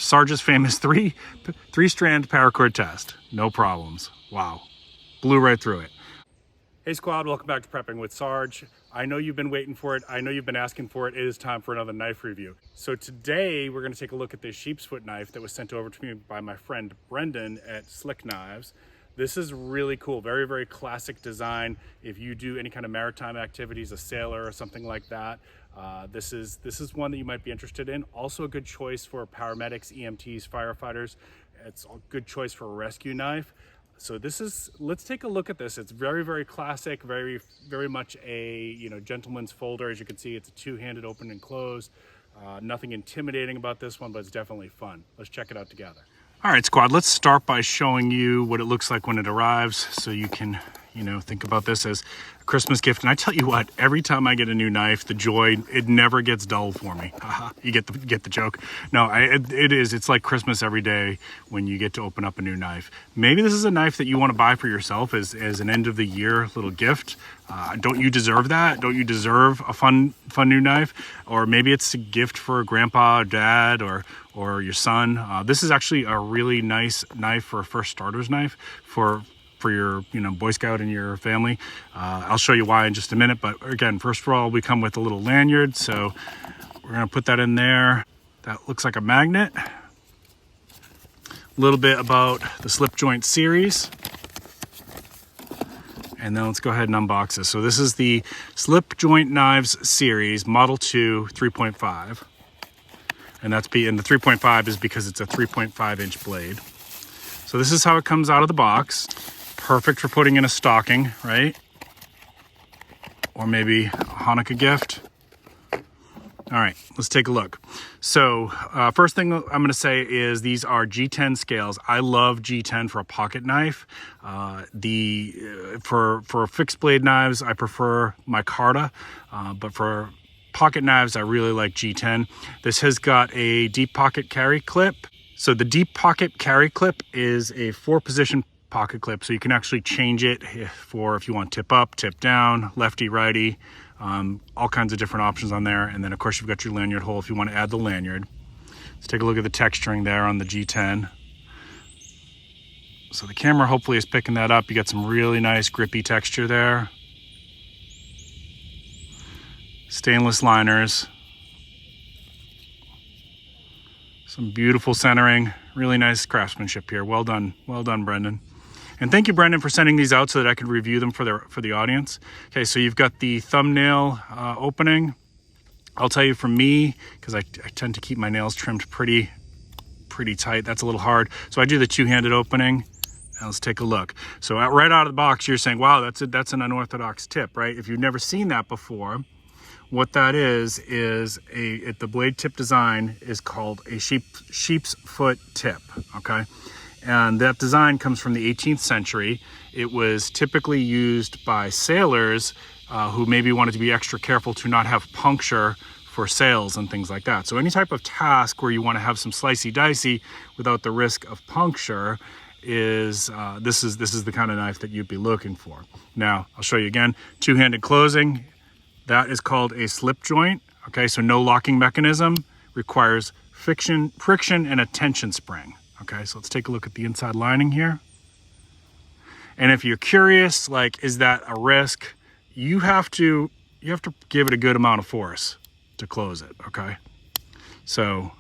Sarge's famous three-strand paracord test. No problems. Wow. Blew right through it. Hey squad, welcome back to Prepping with Sarge. I know you've been waiting for it. I know you've been asking for it. It is time for another knife review. So today we're going to take a look at this sheep's foot knife that was sent over to me by my friend Brendan at SlickKnives. This is really cool. Very, very classic design. If you do any kind of maritime activities, a sailor or something like that, this is one that you might be interested in. Also a good choice for paramedics, EMTs, firefighters. It's a good choice for a rescue knife. So let's take a look at this. It's very, very classic, very, very much a, gentleman's folder. As you can see, it's a two-handed open and close. Nothing intimidating about this one, but it's definitely fun. Let's check it out together. All right, squad, let's start by showing you what it looks like when it arrives so you can, think about this as a Christmas gift. And I tell you what, every time I get a new knife, the joy, it never gets dull for me. You get the joke? No, it's like Christmas every day when you get to open up a new knife. Maybe this is a knife that you want to buy for yourself as an end of the year little gift. Don't you deserve that? Don't you deserve a fun new knife? Or maybe it's a gift for grandpa, or dad, or your son. This is actually a really nice knife for a first starter's knife for your Boy Scout and your family. I'll show you why in just a minute, but again, first of all, we come with a little lanyard, so we're gonna put that in there. That looks like a magnet. A little bit about the slip joint series, and then let's go ahead and unbox this. So this is the SlipjointKnives series Model 2 3.5, and the 3.5 is because it's a 3.5 inch blade. So this is how it comes out of the box. Perfect for putting in a stocking, right? Or maybe a Hanukkah gift. All right, let's take a look. So first thing I'm gonna say is these are G10 scales. I love G10 for a pocket knife. For fixed blade knives, I prefer micarta, but for pocket knives, I really like G10. This has got a deep pocket carry clip. So the deep pocket carry clip is a 4-position pocket clip, so you can actually change it if you want tip up, tip down, lefty, righty, all kinds of different options on there. And then of course you've got your lanyard hole if you want to add the lanyard. Let's take a look at the texturing there on the G10. So the camera hopefully is picking that up. You got some really nice grippy texture there. Stainless liners. Some beautiful centering, really nice craftsmanship here. Well done, Brendan. And thank you, Brendan, for sending these out so that I could review them for the audience. Okay, so you've got the thumbnail opening. I'll tell you from me, because I tend to keep my nails trimmed pretty tight. That's a little hard. So I do the two-handed opening. Now let's take a look. So right out of the box, you're saying, wow, that's an unorthodox tip, right? If you've never seen that before, what that is the blade tip design is called a sheep's foot tip, okay? And that design comes from the 18th century. It was typically used by sailors who maybe wanted to be extra careful to not have puncture for sails and things like that. So any type of task where you want to have some slicey dicey without the risk of puncture is this is the kind of knife that you'd be looking for. Now, I'll show you again, two-handed closing. That is called a slip joint. Okay, so no locking mechanism, requires friction and a tension spring. Okay, so let's take a look at the inside lining here. And if you're curious, like, is that a risk? You have to give it a good amount of force to close it, okay? So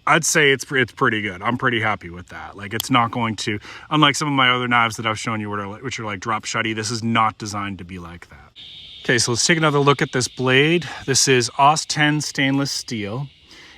I'd say it's pretty good. I'm pretty happy with that. Like, it's not going to, unlike some of my other knives that I've shown you which are like drop shutty, this is not designed to be like that. Okay, so let's take another look at this blade. This is AUS 10 stainless steel.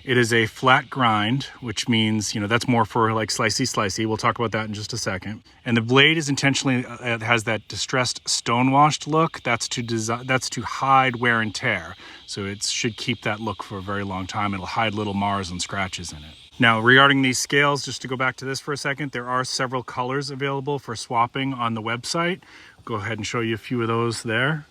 It is a flat grind, which means, that's more for like slicey. We'll talk about that in just a second. And the blade is intentionally, it has that distressed stonewashed look. That's to hide wear and tear. So it should keep that look for a very long time. It'll hide little mars and scratches in it. Now, regarding these scales, just to go back to this for a second, there are several colors available for swapping on the website. Go ahead and show you a few of those there.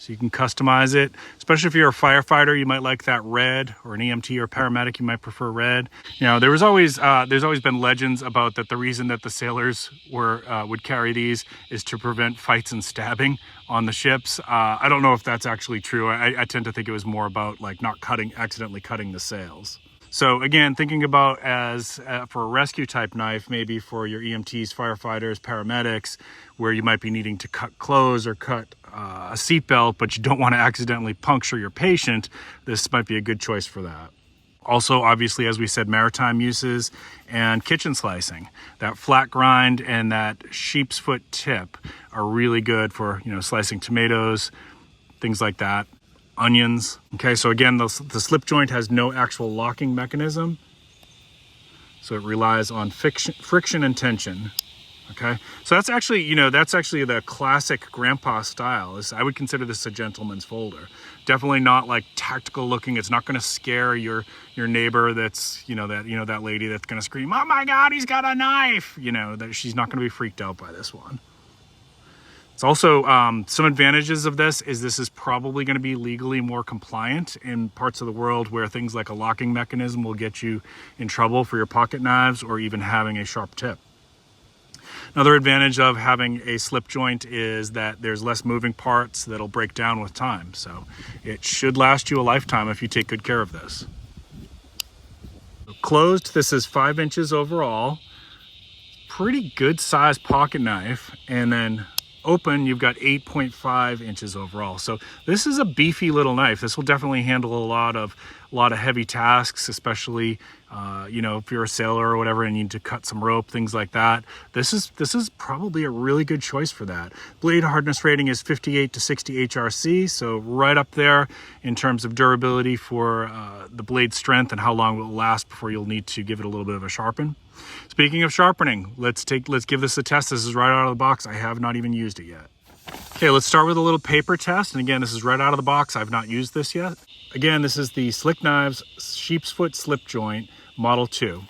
So you can customize it, especially if you're a firefighter, you might like that red, or an EMT or paramedic, you might prefer red. You know, there's always been legends about that the reason that the sailors would carry these is to prevent fights and stabbing on the ships. I don't know if that's actually true. I tend to think it was more about like not accidentally cutting the sails. So again, thinking about as for a rescue type knife, maybe for your EMTs, firefighters, paramedics, where you might be needing to cut clothes or cut a seatbelt, but you don't want to accidentally puncture your patient, this might be a good choice for that. Also, obviously, as we said, maritime uses and kitchen slicing. That flat grind and that sheep's foot tip are really good for, you know, slicing tomatoes, things like that. Onions. Okay, so again, the slip joint has no actual locking mechanism, so it relies on friction and tension. Okay, so that's actually, you know, that's actually the classic grandpa style. I would consider this a gentleman's folder. Definitely not like tactical looking. It's not going to scare your neighbor. That's that lady that's going to scream, "Oh my God, he's got a knife!" You know, that she's not going to be freaked out by this one. It's also, some advantages of this is probably going to be legally more compliant in parts of the world where things like a locking mechanism will get you in trouble for your pocket knives or even having a sharp tip. Another advantage of having a slip joint is that there's less moving parts that'll break down with time. So it should last you a lifetime if you take good care of this. Closed, this is 5 inches overall. Pretty good sized pocket knife. And then open, you've got 8.5 inches overall. So this is a beefy little knife. This will definitely handle a lot of heavy tasks, especially you know, if you're a sailor or whatever and you need to cut some rope, things like that. This is probably a really good choice for that. Blade hardness rating is 58 to 60 HRC, so right up there in terms of durability for the blade strength and how long it will last before you'll need to give it a little bit of a sharpen. Speaking of sharpening, let's give this a test. This is right out of the box. I have not even used it yet. Okay, let's start with a little paper test. And again, this is right out of the box. I've not used this yet. Again, this is the SlickKnives Sheep's Foot Slip Joint Model 2.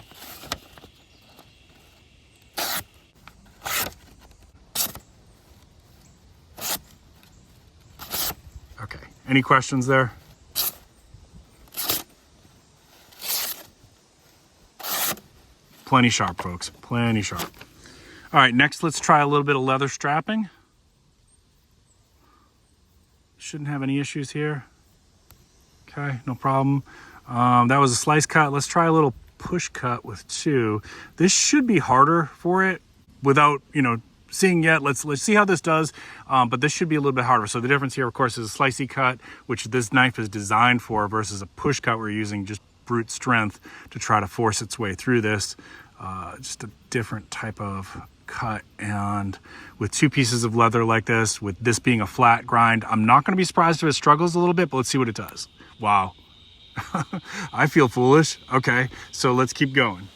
Okay, any questions there? Plenty sharp, folks, plenty sharp. All right, next let's try a little bit of leather strapping. Shouldn't have any issues here. Okay, no problem. That was a slice cut. Let's try a little push cut with 2. This should be harder for it without, you know, seeing yet. Let's see how this does, but this should be a little bit harder. So the difference here, of course, is a slicey cut, which this knife is designed for, versus a push cut where you're using just brute strength to try to force its way through this. Just a different type of cut, and with 2 pieces of leather like this, with this being a flat grind, I'm not going to be surprised if it struggles a little bit, but let's see what it does. Wow. I feel foolish. Okay, so let's keep going.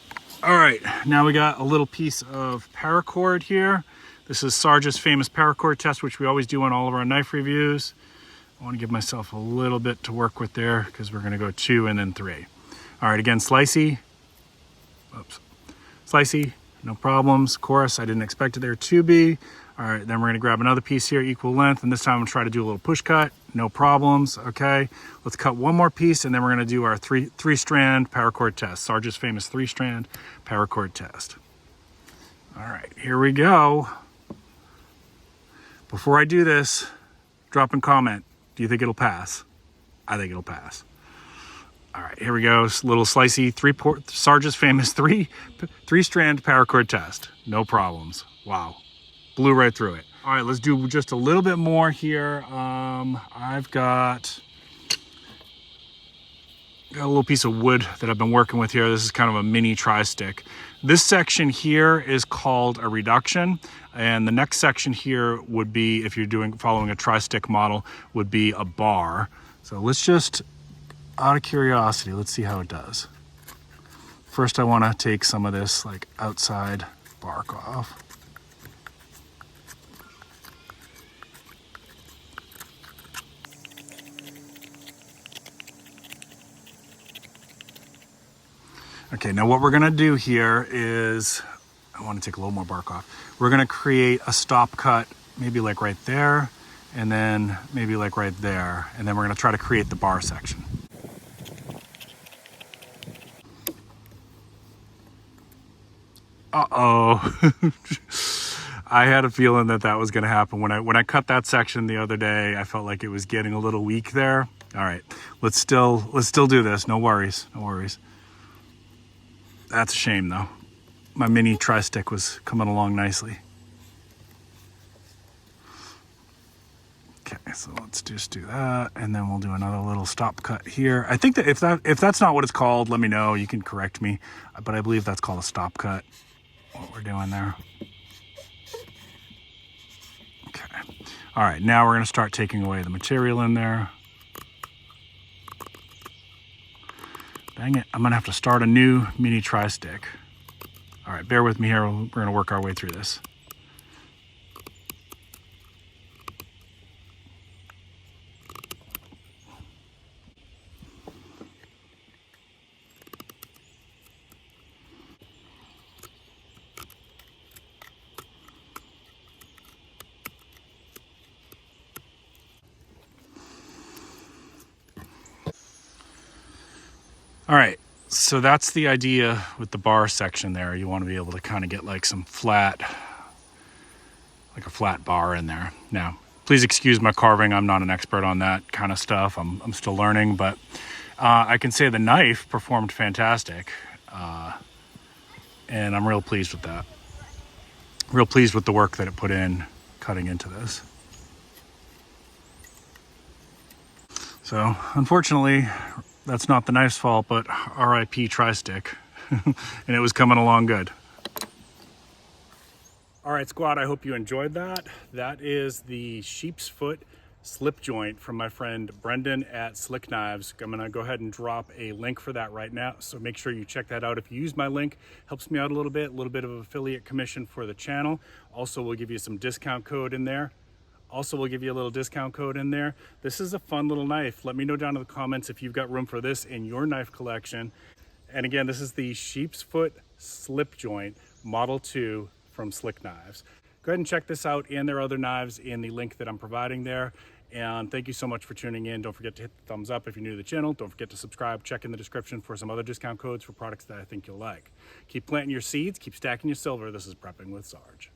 All right, now we got a little piece of paracord here. This is Sarge's famous paracord test, which we always do on all of our knife reviews. I want to give myself a little bit to work with there because we're going to go 2 and then 3. All right, again, slicey. Oops. Slicey, no problems. Of course, I didn't expect it there to be. All right, then we're gonna grab another piece here, equal length, and this time I'm gonna try to do a little push cut. No problems, okay. Let's cut one more piece, and then we're gonna do our three-strand paracord test. Sarge's famous 3-strand paracord test. All right, here we go. Before I do this, drop in comment. Do you think it'll pass? I think it'll pass. All right, here we go. Little slicey Sarge's famous three-strand paracord test. No problems. Wow, blew right through it. All right, let's do just a little bit more here. I've got a little piece of wood that I've been working with here. This is kind of a mini tri-stick. This section here is called a reduction, and the next section here would be, if you're following a tri-stick model, would be a bar. So let's just, out of curiosity, let's see how it does. First, I want to take some of this like outside bark off. Okay, now what we're gonna do here is, I want to take a little more bark off. We're gonna create a stop cut, maybe like right there, and then maybe like right there. And then we're gonna try to create the bar section. Uh-oh. I had a feeling that that was gonna happen. When I cut that section the other day, I felt like it was getting a little weak there. All right, let's still do this. No worries, no worries. That's a shame though. My mini tri-stick was coming along nicely. Okay, so let's just do that, and then we'll do another little stop cut here. I think that if that's not what it's called, let me know. You can correct me, but I believe that's called a stop cut. What we're doing there. Okay. All right, now we're gonna start taking away the material in there. Dang it, I'm gonna have to start a new mini tri-stick. All right, bear with me here. We're gonna work our way through this. All right, so that's the idea with the bar section there. You want to be able to kind of get like some flat, like a flat bar in there. Now, please excuse my carving. I'm not an expert on that kind of stuff. I'm still learning, but I can say the knife performed fantastic. And I'm real pleased with that. Real pleased with the work that it put in cutting into this. So, unfortunately, that's not the knife's fault, but RIP tri-stick. And it was coming along good. All right, squad, I hope you enjoyed that. That is the sheep's foot slip joint from my friend Brendan at SlickKnives. I'm gonna go ahead and drop a link for that right now, so make sure you check that out. If you use my link, helps me out a little bit of affiliate commission for the channel. Also, we'll give you some discount code in there. Also, we'll give you a little discount code in there. This is a fun little knife. Let me know down in the comments if you've got room for this in your knife collection. And again, this is the sheep's foot slip joint Model 2 from SlickKnives. Go ahead and check this out and their other knives in the link that I'm providing there. And thank you so much for tuning in. Don't forget to hit the thumbs up if you're new to the channel. Don't forget to subscribe. Check in the description for some other discount codes for products that I think you'll like. Keep planting your seeds, keep stacking your silver. This is Prepping with Sarge.